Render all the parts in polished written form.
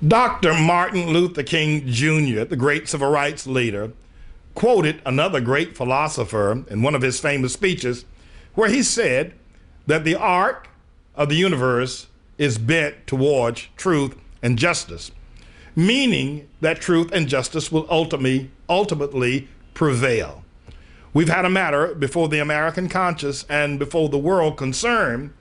Dr. Martin Luther King Jr., the great civil rights leader, quoted another great philosopher in one of his famous speeches where he said that the arc of the universe is bent towards truth and justice, meaning that truth and justice will ultimately prevail. We've had a matter before the American conscience and before the world concerned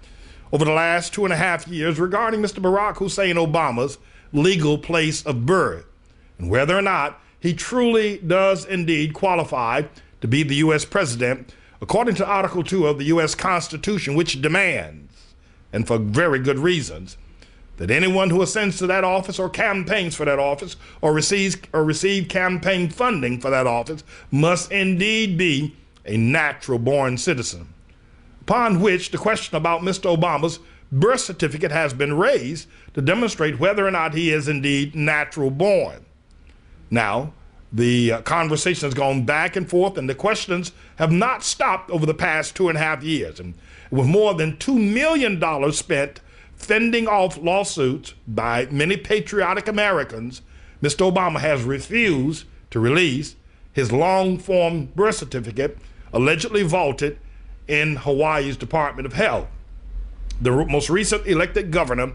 over the last 2.5 years regarding Mr. Barack Hussein Obama's legal place of birth and whether or not he truly does indeed qualify to be the U.S. president according to Article 2 of the U.S. Constitution, which demands, and for very good reasons, that anyone who ascends to that office or campaigns for that office or receive campaign funding for that office must indeed be a natural-born citizen. Upon which the question about Mr. Obama's birth certificate has been raised to demonstrate whether or not he is indeed natural-born. Now, the conversation has gone back and forth, and the questions have not stopped over the past 2.5 years. And with more than $2 million spent fending off lawsuits by many patriotic Americans, Mr. Obama has refused to release his long-form birth certificate, allegedly vaulted in Hawaii's Department of Health. The most recent elected governor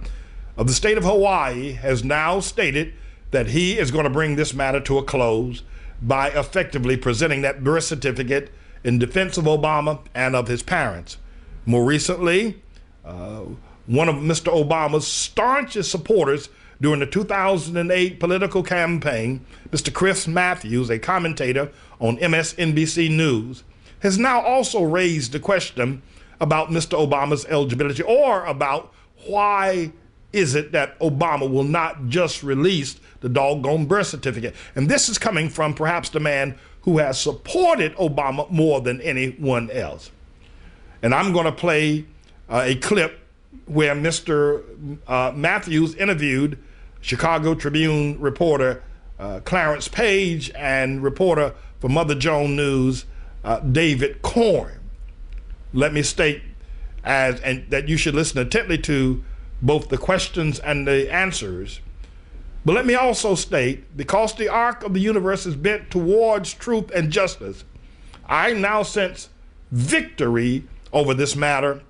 of the state of Hawaii has now stated that he is going to bring this matter to a close by effectively presenting that birth certificate in defense of Obama and of his parents. More recently, one of Mr. Obama's staunchest supporters during the 2008 political campaign, Mr. Chris Matthews, a commentator on MSNBC News, has now also raised the question about Mr. Obama's eligibility, or about why is it that Obama will not just release the doggone birth certificate. And this is coming from perhaps the man who has supported Obama more than anyone else. And I'm going to play a clip where Mr. Matthews interviewed Chicago Tribune reporter Clarence Page and reporter for Mother Joan News, David Corn. Let me state that you should listen intently to both the questions and the answers. But let me also state, because the arc of the universe is bent towards truth and justice, I now sense victory over this matter,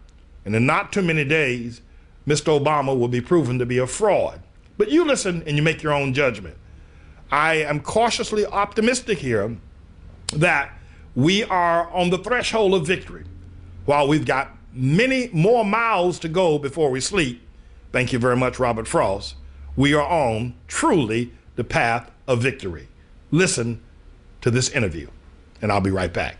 and in not too many days, Mr. Obama will be proven to be a fraud. But you listen and you make your own judgment. I am cautiously optimistic here that we are on the threshold of victory. While we've got many more miles to go before we sleep, thank you very much, Robert Frost, we are on truly the path of victory. Listen to this interview, and I'll be right back.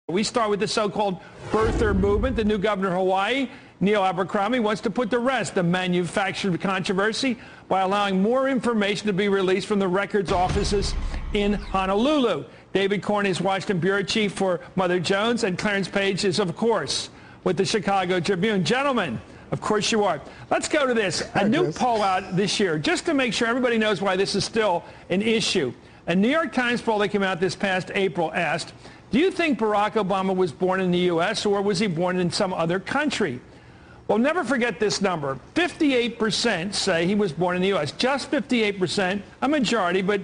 We start with the so-called birther movement. The new governor of Hawaii, Neil Abercrombie, wants to put to rest the manufactured controversy by allowing more information to be released from the records offices in Honolulu. David Corn is Washington bureau chief for Mother Jones, and Clarence Page is, of course, with the Chicago Tribune. Gentlemen, of course you are. Let's go to this. A new poll out this year, just to make sure everybody knows why this is still an issue. A New York Times poll that came out this past April asked, do you think Barack Obama was born in the U.S. or was he born in some other country? Well, never forget this number. 58% say he was born in the U.S. Just 58%, a majority, but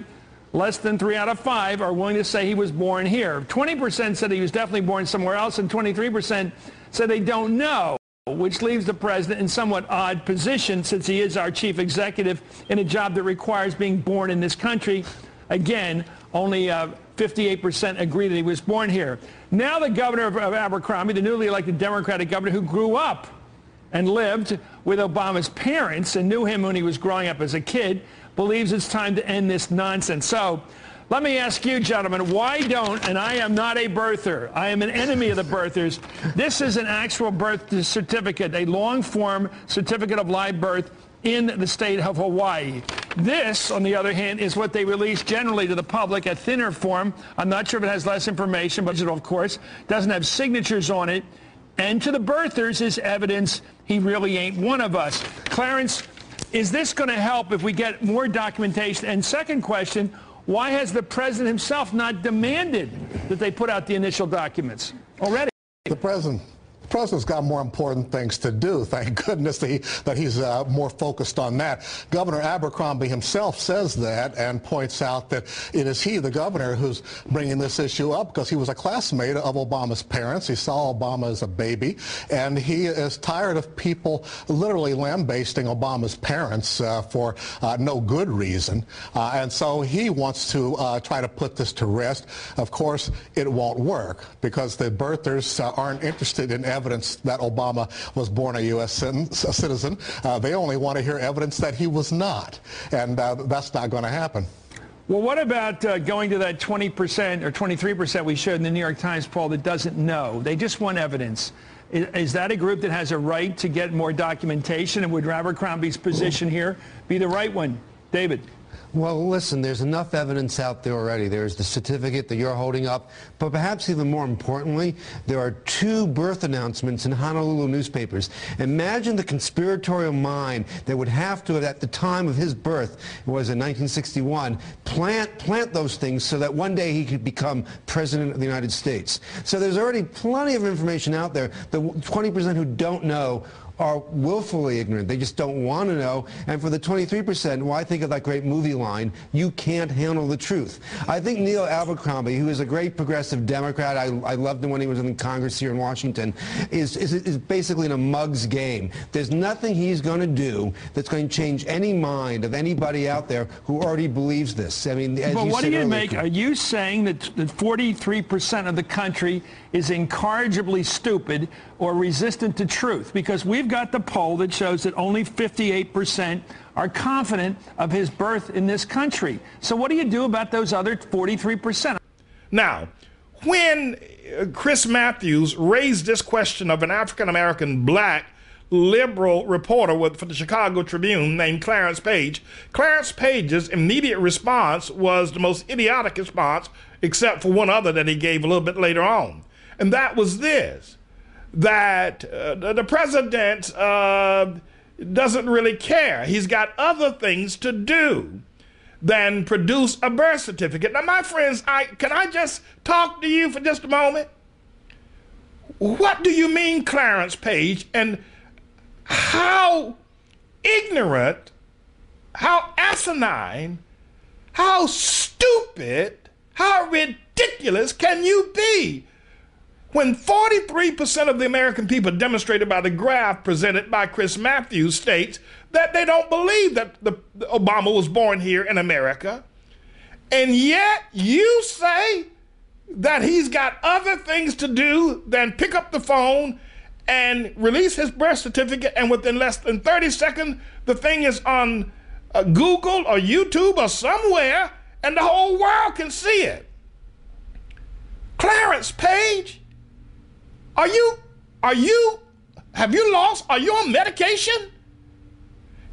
less than 3 out of 5 are willing to say he was born here. 20% said he was definitely born somewhere else, and 23% said they don't know, which leaves the president in somewhat odd position since he is our chief executive in a job that requires being born in this country. Again, only 58% agree that he was born here. Now the governor of Abercrombie, the newly elected Democratic governor who grew up and lived with Obama's parents and knew him when he was growing up as a kid, believes it's time to end this nonsense. So let me ask you, gentlemen, why don't, and I am not a birther, I am an enemy of the birthers. This is an actual birth certificate, a long-form certificate of live birth in the state of Hawaii. This, on the other hand, is what they release generally to the public, a thinner form. I'm not sure if it has less information, but it, of course, doesn't have signatures on it. And to the birthers is evidence he really ain't one of us. Clarence, is this going to help if we get more documentation? And second question, why has the president himself not demanded that they put out the initial documents already? The president The president's got more important things to do. Thank goodness that he's more focused on that. Governor Abercrombie himself says that and points out that it is he, the governor, who's bringing this issue up because he was a classmate of Obama's parents. He saw Obama as a baby, and he is tired of people literally lambasting Obama's parents for no good reason. And so he wants to try to put this to rest. Of course, it won't work because the birthers aren't interested in evidence that Obama was born a U.S. citizen. They only want to hear evidence that he was not, and that's not going to happen. Well, what about going to that 20% or 23% we showed in the New York Times poll that doesn't know? They just want evidence. Is that a group that has a right to get more documentation? And would Abercrombie's position here be the right one? David. Well, listen, there's enough evidence out there already. There's the certificate that you're holding up, but perhaps even more importantly, there are 2 birth announcements in Honolulu newspapers. Imagine the conspiratorial mind that would have to, at the time of his birth, it was in 1961, plant those things so that one day he could become president of the United States. So there's already plenty of information out there. The 20% who don't know are willfully ignorant. They just don't want to know. And for the 23%, well, I think of that great movie line, you can't handle the truth. I think Neil Abercrombie, who is a great progressive Democrat, I loved him when he was in Congress here in Washington, is basically in a mug's game. There's nothing he's going to do that's going to change any mind of anybody out there who already believes this. I mean, as but you what said do you earlier, make? Are you saying that 43% of the country is incorrigibly stupid or resistant to truth? Because we've got the poll that shows that only 58% are confident of his birth in this country. So what do you do about those other 43%? Now, when Chris Matthews raised this question of an African-American black liberal reporter for the Chicago Tribune named Clarence Page, Clarence Page's immediate response was the most idiotic response, except for one other that he gave a little bit later on. And that was this, that the president doesn't really care. He's got other things to do than produce a birth certificate. Now, my friends, can I just talk to you for just a moment? What do you mean, Clarence Page? And how ignorant, how asinine, how stupid, how ridiculous can you be? When 43% of the American people, demonstrated by the graph presented by Chris Matthews, states that they don't believe that Obama was born here in America, and yet you say that he's got other things to do than pick up the phone and release his birth certificate, and within less than 30 seconds, the thing is on Google or YouTube or somewhere, and the whole world can see it. Clarence Page, have you on medication?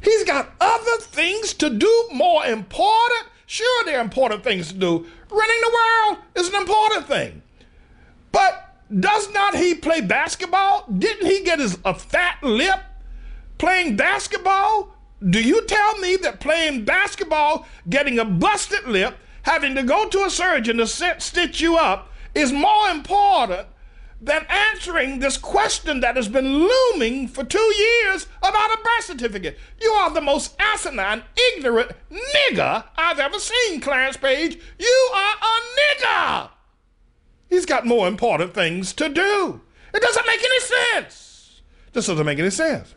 He's got other things to do more important. Sure, there are important things to do. Running the world is an important thing. But does not he play basketball? Didn't he get a fat lip playing basketball? Do you tell me that playing basketball, getting a busted lip, having to go to a surgeon to stitch you up is more important than answering this question that has been looming for 2 years about a birth certificate? You are the most asinine, ignorant nigger I've ever seen, Clarence Page. You are a nigger. He's got more important things to do. It doesn't make any sense. This doesn't make any sense.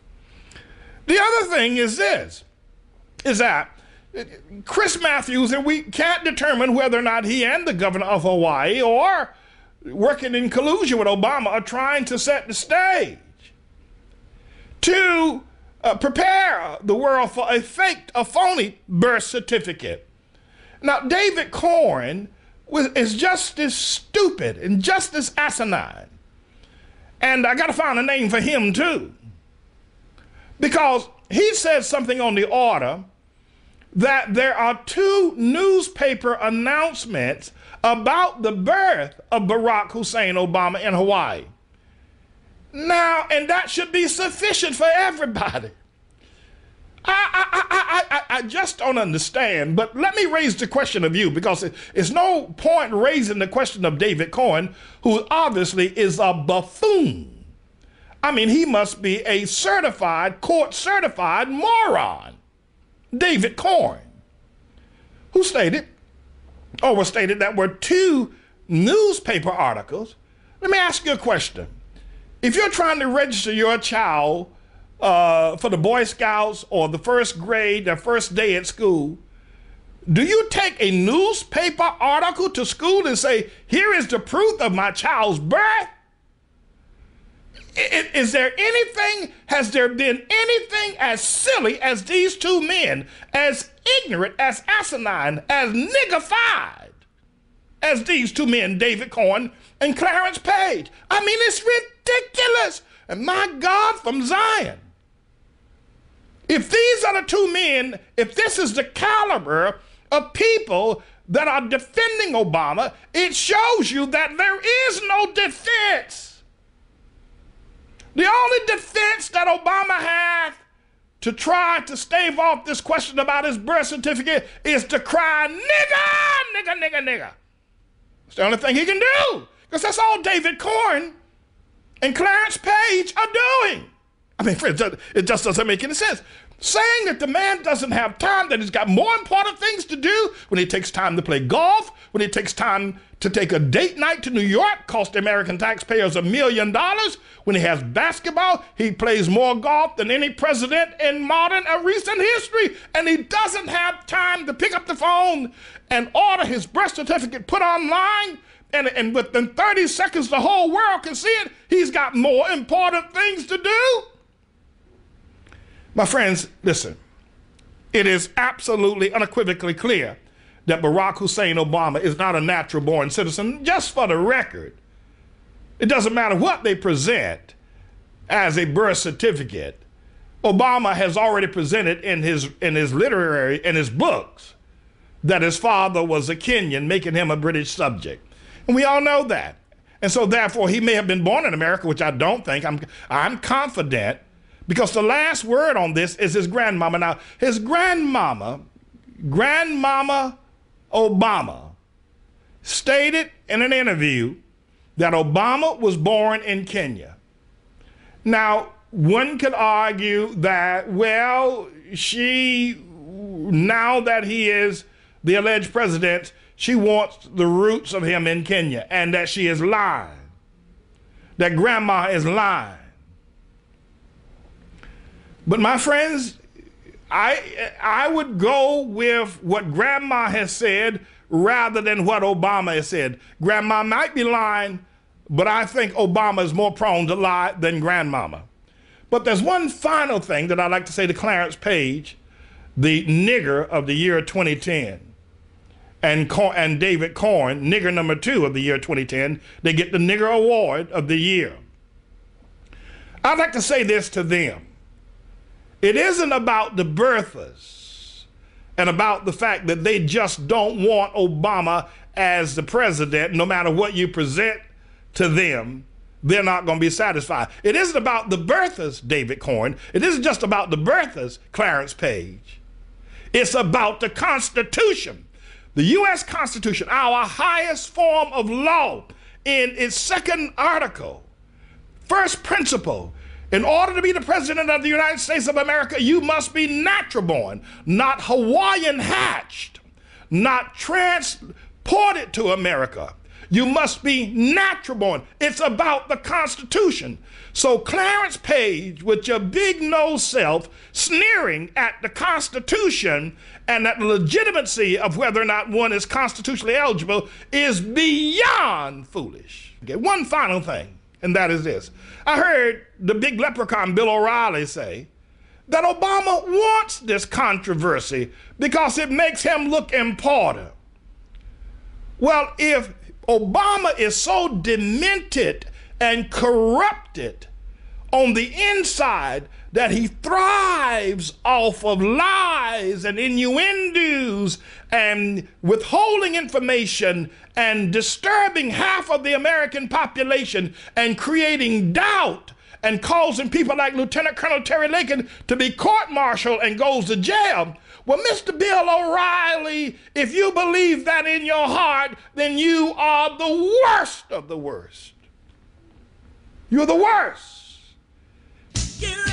The other thing is this, is that Chris Matthews, and we can't determine whether or not he and the governor of Hawaii or working in collusion with Obama are trying to set the stage to prepare the world for a phony birth certificate. Now, David Corn is just as stupid and just as asinine. And I got to find a name for him too, because he said something on the order that there are 2 newspaper announcements about the birth of Barack Hussein Obama in Hawaii. Now, and that should be sufficient for everybody. I just don't understand, but let me raise the question of you, because it's no point raising the question of David Cohen, who obviously is a buffoon. I mean, he must be a certified, court-certified moron. David Corn, who stated, or was stated, that were two newspaper articles. Let me ask you a question. If you're trying to register your child for the Boy Scouts or the first grade, their first day at school, do you take a newspaper article to school and say, here is the proof of my child's birth? Is there anything, has there been anything as silly as these two men, as ignorant, as asinine, as niggified as these two men, David Corn and Clarence Page? I mean, it's ridiculous. And my God from Zion, if these are the two men, if this is the caliber of people that are defending Obama, it shows you that there is no defense. The only defense that Obama had to try to stave off this question about his birth certificate is to cry, nigger, nigger, nigger, nigger. It's the only thing he can do, because that's all David Corn and Clarence Page are doing. I mean, friends, it just doesn't make any sense. Saying that the man doesn't have time, that he's got more important things to do, when he takes time to play golf, when he takes time to take a date night to New York, cost the American taxpayers $1 million. When he has basketball, he plays more golf than any president in modern or recent history. And he doesn't have time to pick up the phone and order his birth certificate put online. And within 30 seconds, the whole world can see it. He's got more important things to do. My friends, listen, it is absolutely unequivocally clear that Barack Hussein Obama is not a natural-born citizen. Just for the record, it doesn't matter what they present as a birth certificate. Obama has already presented in his books, that his father was a Kenyan, making him a British subject. And we all know that. And so therefore, he may have been born in America, which I don't think. I'm confident, because the last word on this is his grandmama. Now, his grandmama Obama, stated in an interview that Obama was born in Kenya. Now, one could argue that, well, now that he is the alleged president, she wants the roots of him in Kenya, and that she is lying, that grandma is lying. But my friends, I would go with what grandma has said rather than what Obama has said. Grandma might be lying, but I think Obama is more prone to lie than grandmama. But there's one final thing that I'd like to say to Clarence Page, the nigger of the year 2010, and David Corn, nigger number 2 of the year 2010. They get the nigger award of the year. I'd like to say this to them. It isn't about the birthers and about the fact that they just don't want Obama as the president. No matter what you present to them, they're not going to be satisfied. It isn't about the birthers, David Corn. It isn't just about the birthers, Clarence Page. It's about the Constitution. The U.S. Constitution, our highest form of law, in its second article, first principle: in order to be the president of the United States of America, you must be natural born, not Hawaiian hatched, not transported to America. You must be natural born. It's about the Constitution. So Clarence Page, with your big nose self, sneering at the Constitution and at the legitimacy of whether or not one is constitutionally eligible, is beyond foolish. Okay, one final thing, and that is this. I heard the big leprechaun Bill O'Reilly say that Obama wants this controversy because it makes him look important. Well, if Obama is so demented and corrupted on the inside that he thrives off of lies and innuendos and withholding information and disturbing half of the American population and creating doubt and causing people like Lieutenant Colonel Terry Lincoln to be court-martialed and goes to jail. Well, Mr. Bill O'Reilly, if you believe that in your heart, then you are the worst of the worst. You're the worst. Get